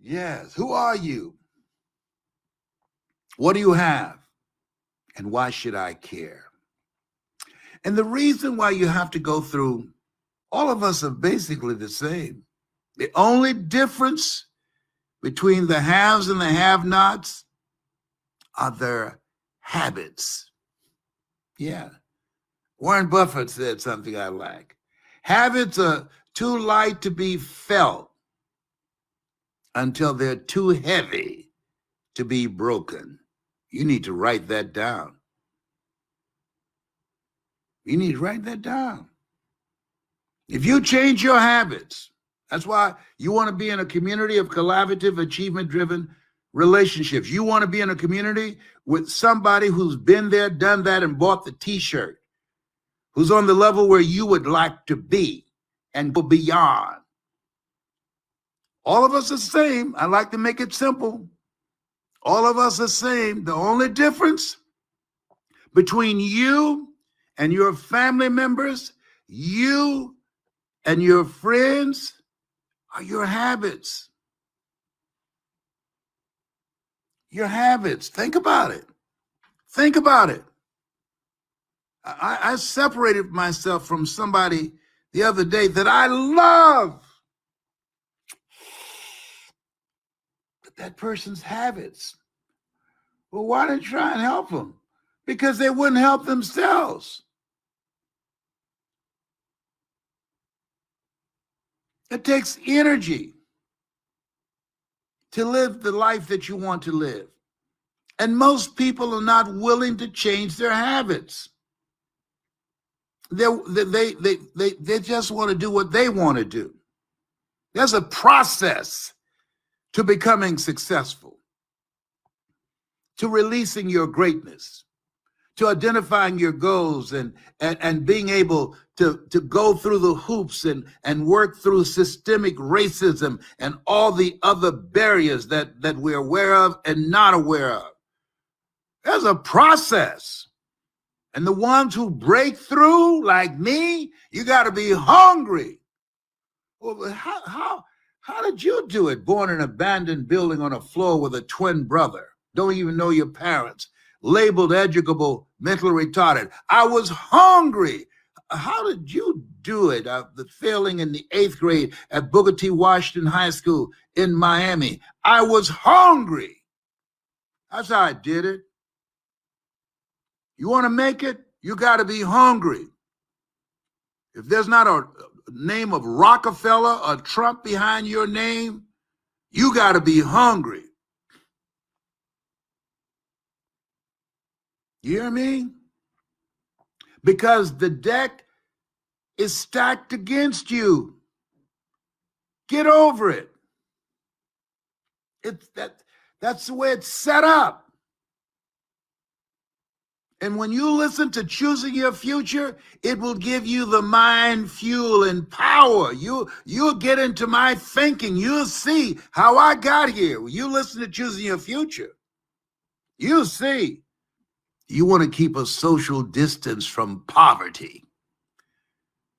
Yes. Who are you? What do you have? And why should I care? And the reason why you have to go through, all of us are basically the same. The only difference between the haves and the have-nots are their habits. Yeah. Warren Buffett said something I like. Habits are too light to be felt until they're too heavy to be broken. You need to write that down. You need to write that down. If you change your habits, that's why you want to be in a community of collaborative, achievement-driven relationships. You want to be in a community with somebody who's been there, done that, and bought the t-shirt, who's on the level where you would like to be and go beyond. All of us are the same. I like to make it simple. All of us are the same. The only difference between you and your family members, you and your friends, are your habits. Your habits. Think about it. Think about it. I separated myself from somebody the other day that I love. But that person's habits. Well, why didn't you try and help them? Because they wouldn't help themselves. It takes energy to live the life that you want to live. And most people are not willing to change their habits. They just want to do what they want to do. There's a process to becoming successful, to releasing your greatness, to identifying your goals and being able to go through the hoops and work through systemic racism and all the other barriers that we're aware of and not aware of. There's a process. And the ones who break through, like me, you got to be hungry. Well, how did you do it? Born in an abandoned building on a floor with a twin brother, don't even know your parents, labeled educable, mentally retarded. I was hungry. How did you do it? The failing in the 8th grade at Booker T. Washington High School in Miami. I was hungry. That's how I did it. You want to make it? You got to be hungry. If there's not a name of Rockefeller or Trump behind your name, you got to be hungry. You hear me? Because the deck is stacked against you. Get over it. That's the way it's set up. And when you listen to Choosing Your Future, it will give you the mind, fuel, and power. You'll get into my thinking. You'll see how I got here. When you listen to Choosing Your Future, you'll see. You want to keep a social distance from poverty,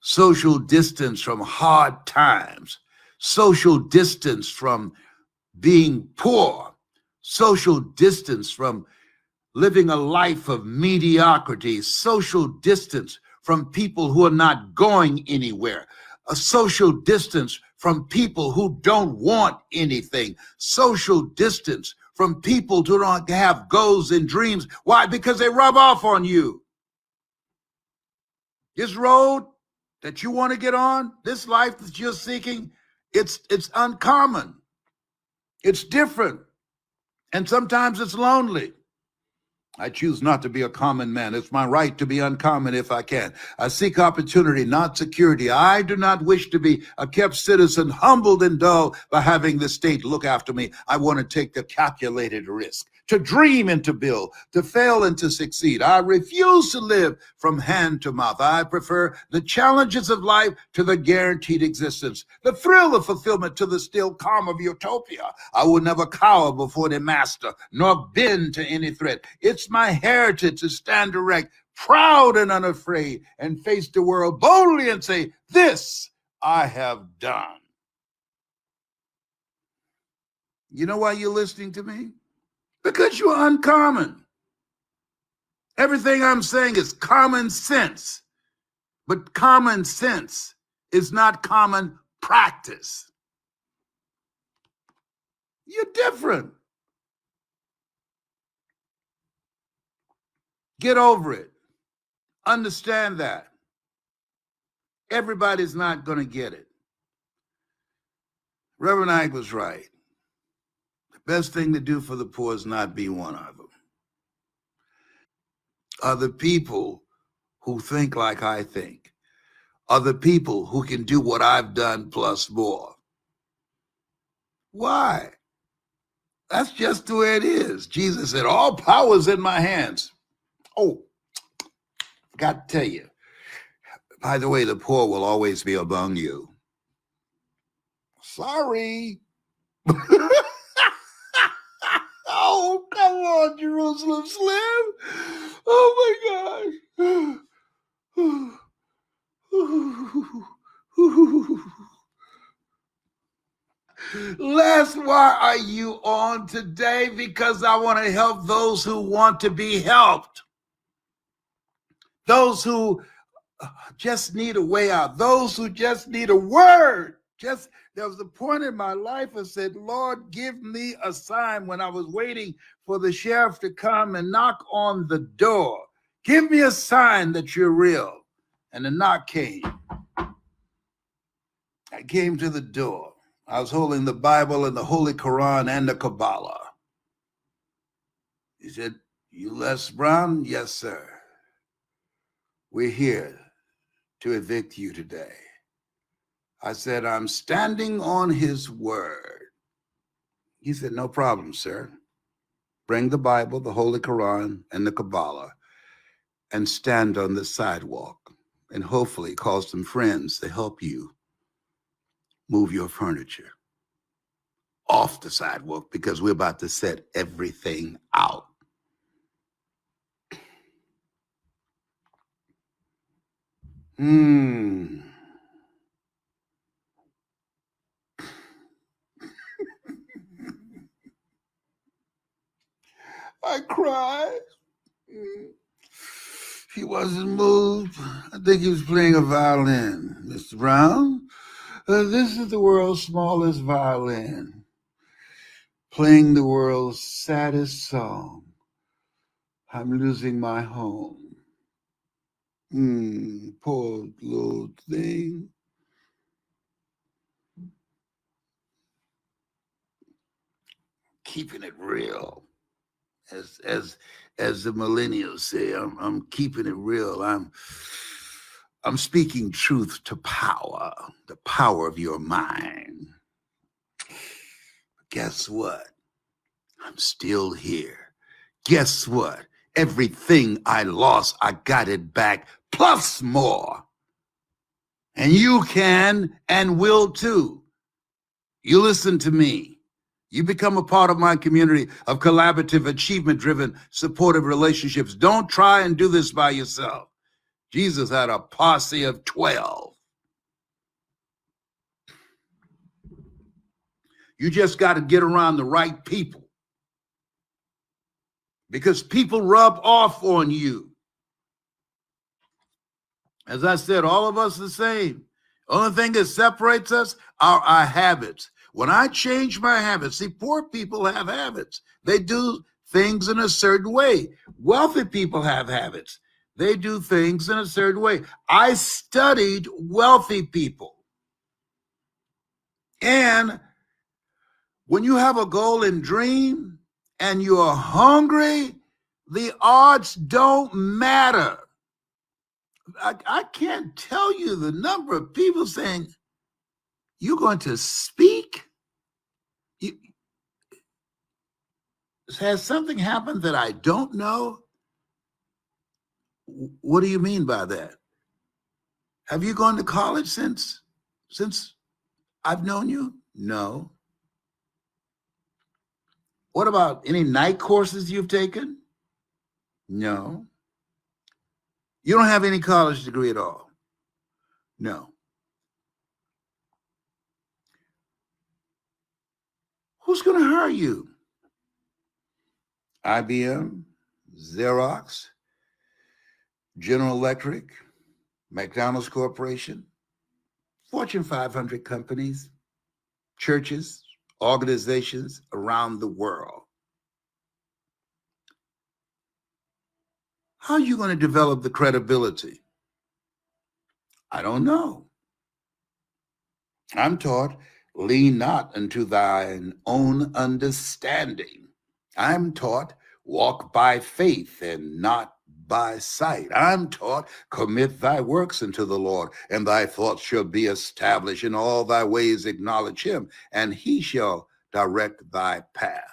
social distance from hard times, social distance from being poor, social distance from living a life of mediocrity, social distance from people who are not going anywhere, a social distance from people who don't want anything, social distance from people who don't have goals and dreams. Why? Because they rub off on you. This road that you want to get on, this life that you're seeking, it's uncommon. It's different. And sometimes it's lonely. I choose not to be a common man. It's my right to be uncommon if I can. I seek opportunity, not security. I do not wish to be a kept citizen, humbled and dull by having the state look after me. I want to take the calculated risk, to dream and to build, to fail and to succeed. I refuse to live from hand to mouth. I prefer the challenges of life to the guaranteed existence, the thrill of fulfillment to the still calm of utopia. I will never cower before the master, nor bend to any threat. It's my heritage to stand erect, proud and unafraid, and face the world boldly and say, this I have done. You know why you're listening to me? Because you're uncommon. Everything I'm saying is common sense, but common sense is not common practice. You're different. Get over it. Understand that. Everybody's not going to get it. Reverend Ike was right. The best thing to do for the poor is not be one of them. Are the people who think like I think. Are the people who can do what I've done plus more. Why? That's just the way it is. Jesus said, all power is in my hands. Oh, got to tell you. By the way, the poor will always be among you. Sorry. Oh, come on, Jerusalem Slim. Oh, my gosh. Les, why are you on today? Because I want to help those who want to be helped. Those who just need a way out. Those who just need a word. There was a point in my life I said, Lord, give me a sign when I was waiting for the sheriff to come and knock on the door. Give me a sign that you're real. And the knock came. I came to the door. I was holding the Bible and the Holy Quran and the Kabbalah. He said, you Les Brown? Yes, sir. We're here to evict you today. I said, I'm standing on his word. He said, no problem, sir. Bring the Bible, the Holy Quran, and the Kabbalah and stand on the sidewalk and hopefully call some friends to help you move your furniture off the sidewalk because we're about to set everything out. I cried. He wasn't moved. I think he was playing a violin. Mr. Brown, this is the world's smallest violin, playing the world's saddest song. I'm losing my home. Poor little thing. Keeping it real. As the millennials say, I'm keeping it real. I'm speaking truth to power, the power of your mind. Guess what? I'm still here. Guess what? Everything I lost, I got it back, plus more. And you can and will too. You listen to me. You become a part of my community of collaborative, achievement-driven, supportive relationships. Don't try and do this by yourself. Jesus had a posse of 12. You just got to get around the right people because people rub off on you. As I said, all of us are the same. Only thing that separates us are our habits. When I change my habits, see, poor people have habits. They do things in a certain way. Wealthy people have habits. They do things in a certain way. I studied wealthy people. And when you have a goal and dream and you're hungry, the odds don't matter. I can't tell you the number of people saying, you're going to speak? Has something happened that I don't know? What do you mean by that? Have you gone to college since I've known you? No. What about any night courses you've taken? No. You don't have any college degree at all? No. Who's going to hire you? IBM, Xerox, General Electric, McDonald's Corporation, Fortune 500 companies, churches, organizations around the world. How are you going to develop the credibility? I don't know. I'm taught, lean not unto thine own understanding. I'm taught, walk by faith and not by sight. I'm taught, commit thy works unto the Lord, and thy thoughts shall be established. In all thy ways acknowledge him, and he shall direct thy path.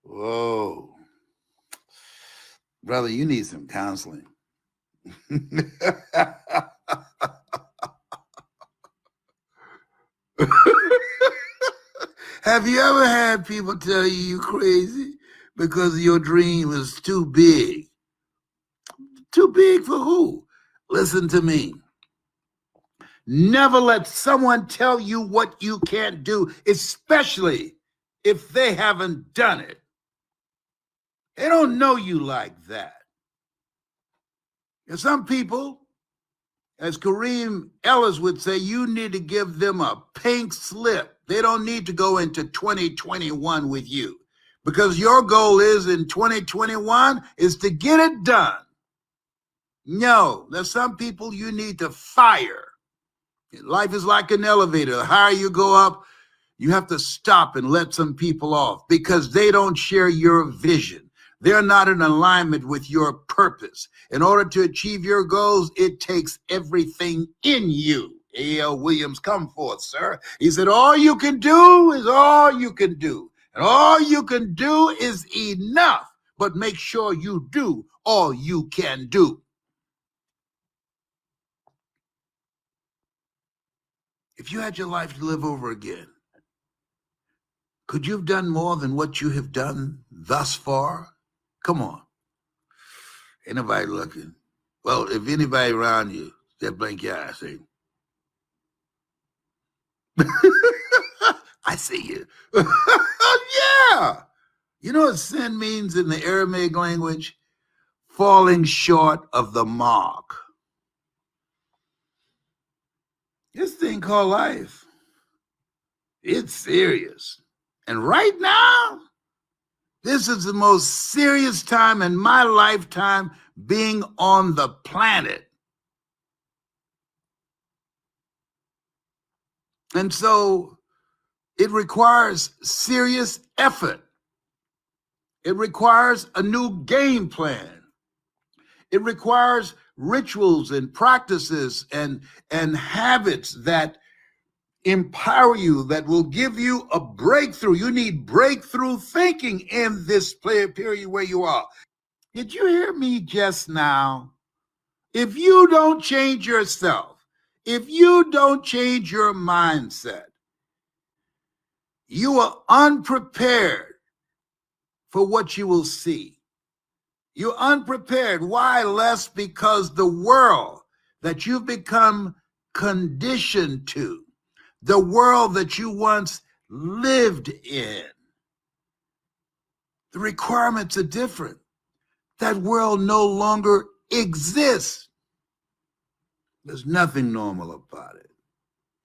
Whoa. Brother, you need some counseling. Have you ever had people tell you crazy because your dream is too big? Too big for who? Listen to me. Never let someone tell you what you can't do, especially if they haven't done it. They don't know you like that. And some people, as Kareem Ellis would say, you need to give them a pink slip. They don't need to go into 2021 with you, because your goal is in 2021 is to get it done. No, there's some people you need to fire. Life is like an elevator. The higher you go up, you have to stop and let some people off because they don't share your vision. They're not in alignment with your purpose. In order to achieve your goals, it takes everything in you. A.L. Williams, come forth, sir. He said, all you can do is all you can do. And all you can do is enough. But make sure you do all you can do. If you had your life to live over again, could you have done more than what you have done thus far? Come on. Ain't nobody looking. Well, if anybody around you, just blink your eyes. See? I see you. Yeah. You know what sin means in the Aramaic language? Falling short of the mark. This thing called life, it's serious. And right now, this is the most serious time in my lifetime being on the planet. And so it requires serious effort. It requires a new game plan. It requires rituals and practices and habits that empower you, that will give you a breakthrough. You need breakthrough thinking in this period where you are. Did you hear me just now? If you don't change yourself, if you don't change your mindset, you are unprepared for what you will see. You're unprepared. Why? Lest because the world that you've become conditioned to, the world that you once lived in, the requirements are different. That world no longer exists. There's nothing normal about it.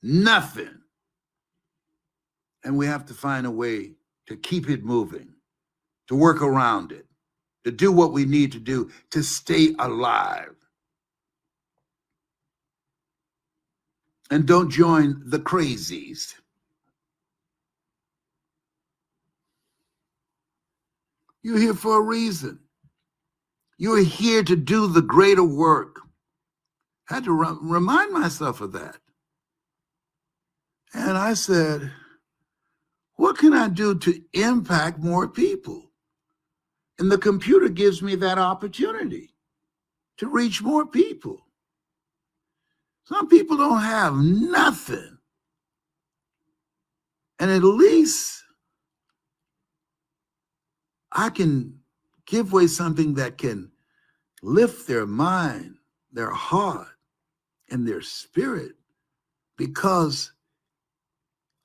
Nothing. And we have to find a way to keep it moving, to work around it, to do what we need to do to stay alive. And don't join the crazies. You're here for a reason. You're here to do the greater work. I had to remind myself of that. And I said, what can I do to impact more people? And the computer gives me that opportunity to reach more people. Some people don't have nothing. And at least I can give away something that can lift their mind, their heart, and their spirit, because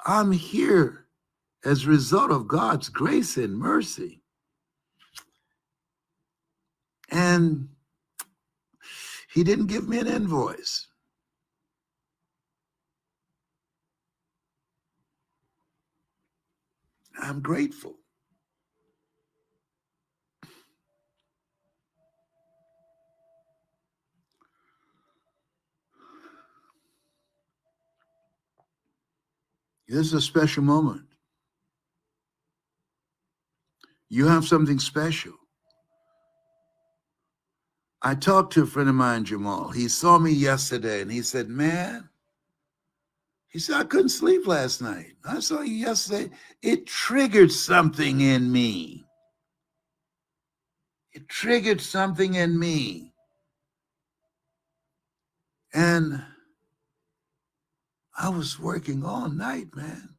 I'm here as a result of God's grace and mercy. And he didn't give me an invoice. I'm grateful. This is a special moment. You have something special. I talked to a friend of mine, Jamal. He saw me yesterday and he said, man, he said, I couldn't sleep last night. I saw you yesterday. It triggered something in me. It triggered something in me. And I was working all night, man.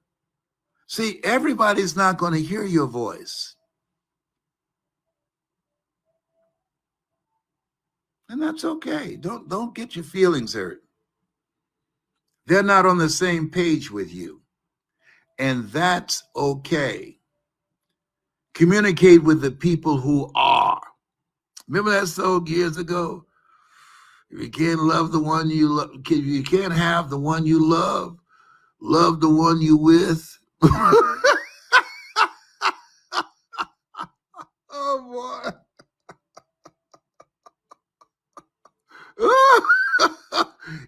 See, everybody's not going to hear your voice. And that's okay. Don't get your feelings hurt. They're not on the same page with you. And that's okay. Communicate with the people who are. Remember that song years ago? If you can't love the one you love, if you can't have the one you love the one you with. Oh, boy.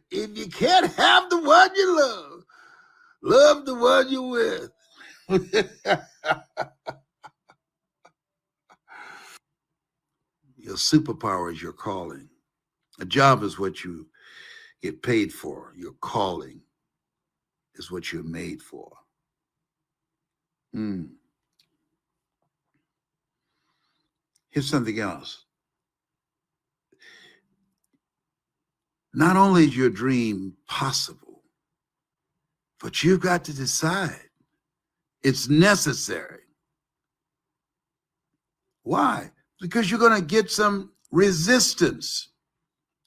If you can't have the one you love the one you with. Your superpower is your calling. A job is what you get paid for. Your calling is what you're made for. Here's something else. Not only is your dream possible, but you've got to decide it's necessary. Why? Because you're going to get some resistance.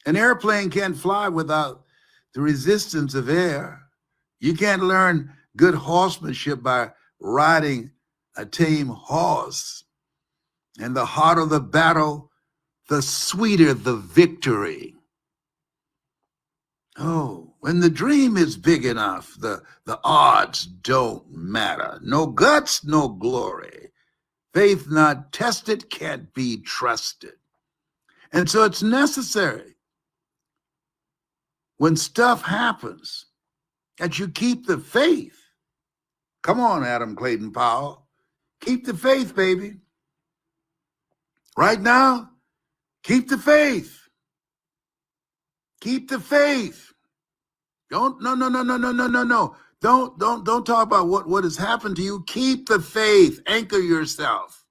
An airplane can't fly without the resistance of air. You can't learn good horsemanship by riding a tame horse. And the harder the battle, the sweeter the victory. Oh, when the dream is big enough, the odds don't matter. No guts, no glory. Faith not tested can't be trusted. And so it's necessary when stuff happens that you keep the faith. Come on, Adam Clayton Powell. Keep the faith, baby. Right now, keep the faith. Keep the faith. No. Don't talk about what has happened to you. Keep the faith. Anchor yourself.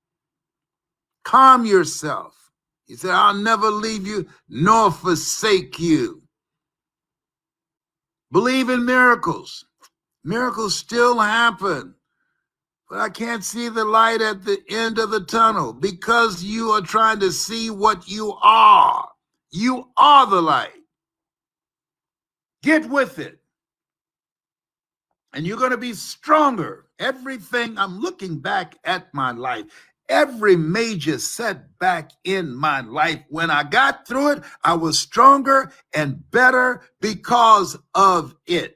Calm yourself. He said, I'll never leave you nor forsake you. Believe in miracles. Miracles still happen. But I can't see the light at the end of the tunnel because you are trying to see what you are. You are the light. Get with it. And you're going to be stronger. Everything, I'm looking back at my life, every major setback in my life, when I got through it, I was stronger and better because of it.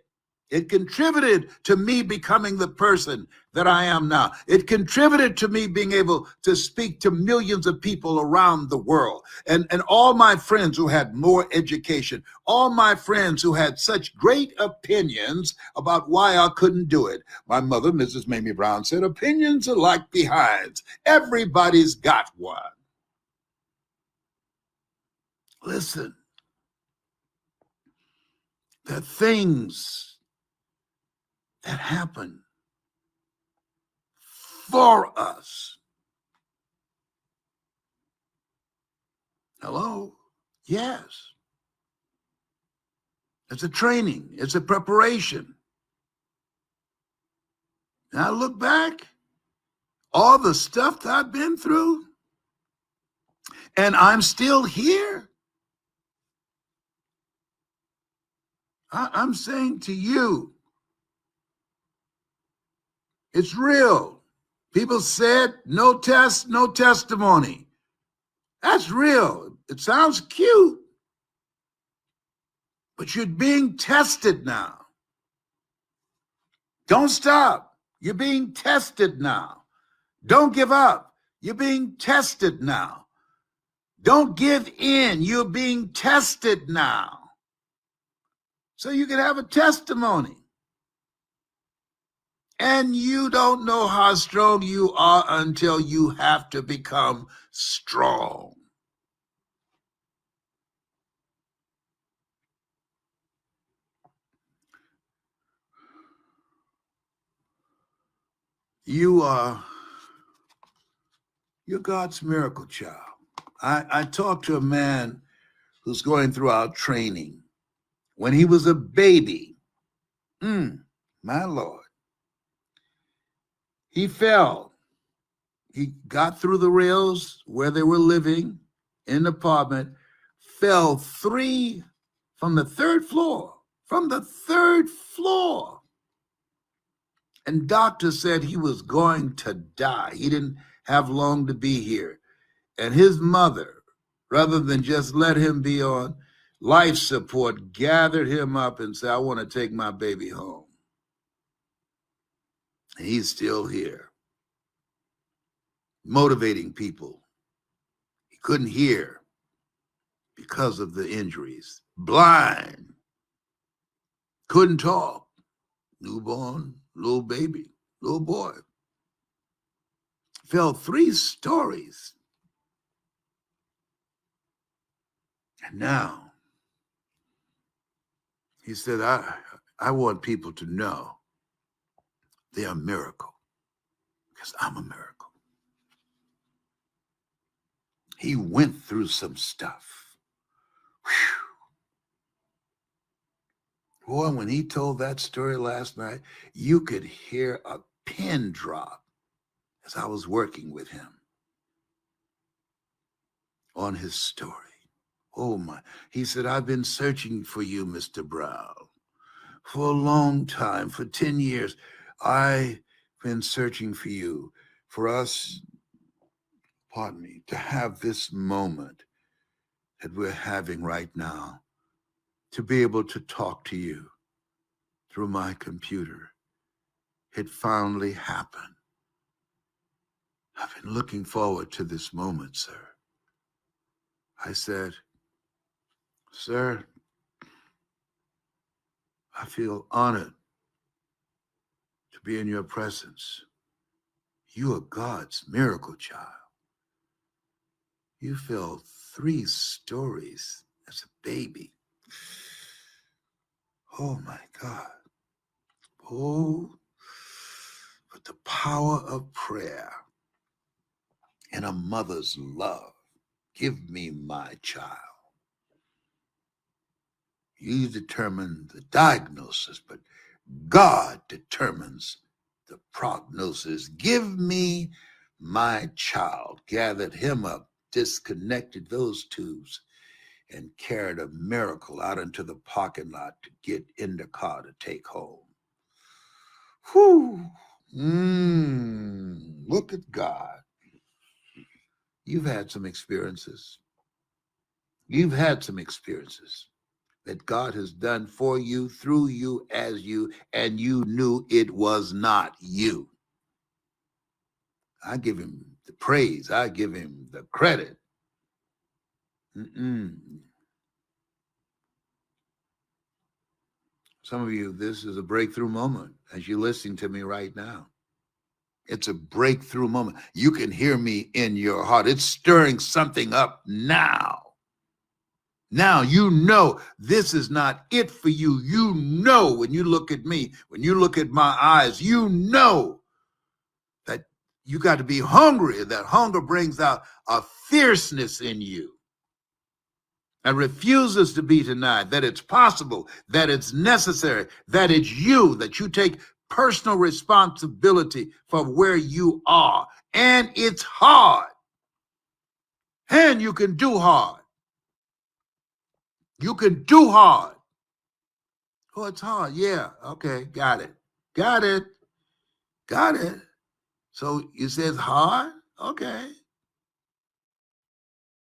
It contributed to me becoming the person that I am now. It contributed to me being able to speak to millions of people around the world. And all my friends who had more education, all my friends who had such great opinions about why I couldn't do it. My mother, Mrs. Mamie Brown, said, opinions are like behinds. Everybody's got one. Listen, the things that happen for us. Hello? Yes. It's a training. It's a preparation. And I look back, all the stuff that I've been through, and I'm still here. I'm saying to you, It's real. People said, no test, no testimony. That's real. It sounds cute, but you're being tested now. Don't stop. You're being tested now. Don't give up. You're being tested now. Don't give in. You're being tested now. So you can have a testimony. And you don't know how strong you are until you have to become strong. You're God's miracle child. I talked to a man who's going through our training. When he was a baby, my Lord, he fell. He got through the rails where they were living in the apartment, fell from the third floor, And doctors said he was going to die. He didn't have long to be here. And his mother, rather than just let him be on life support, gathered him up and said, I want to take my baby home. And he's still here, motivating people. He couldn't hear because of the injuries. Blind, couldn't talk. Newborn, little baby, little boy. Fell 3 stories. And now, he said, I want people to know they're a miracle because I'm a miracle. He went through some stuff. Whew. Boy, when he told that story last night, you could hear a pin drop as I was working with him on his story. Oh my, he said, I've been searching for you, Mr. Brown, for a long time, for 10 years. I've been searching for you, for us, to have this moment that we're having right now, to be able to talk to you through my computer. It finally happened. I've been looking forward to this moment, sir. I said, sir, I feel honored to be in your presence. You are God's miracle child. You fell 3 stories as a baby. Oh my God. Oh, but the power of prayer and a mother's love. Give me my child. You determine the diagnosis, but God determines the prognosis. Give me my child. Gathered him up, disconnected those tubes, and carried a miracle out into the parking lot to get in the car to take home. Whew. Look at God. You've had some experiences. You've had some experiences that God has done for you, through you, as you, and you knew it was not you. I give him the praise. I give him the credit. Some of you, this is a breakthrough moment as you're listening to me right now. It's a breakthrough moment. You can hear me in your heart. It's stirring something up now. Now you know this is not it for you. You know when you look at me, when you look at my eyes, you know that you got to be hungry. That hunger brings out a fierceness in you and refuses to be denied, that it's possible, that it's necessary, that it's you, that you take personal responsibility for where you are. And it's hard. And you can do hard. You can do hard. Oh, it's hard. Yeah. Okay. Got it. Got it. Got it. So you said hard? Okay.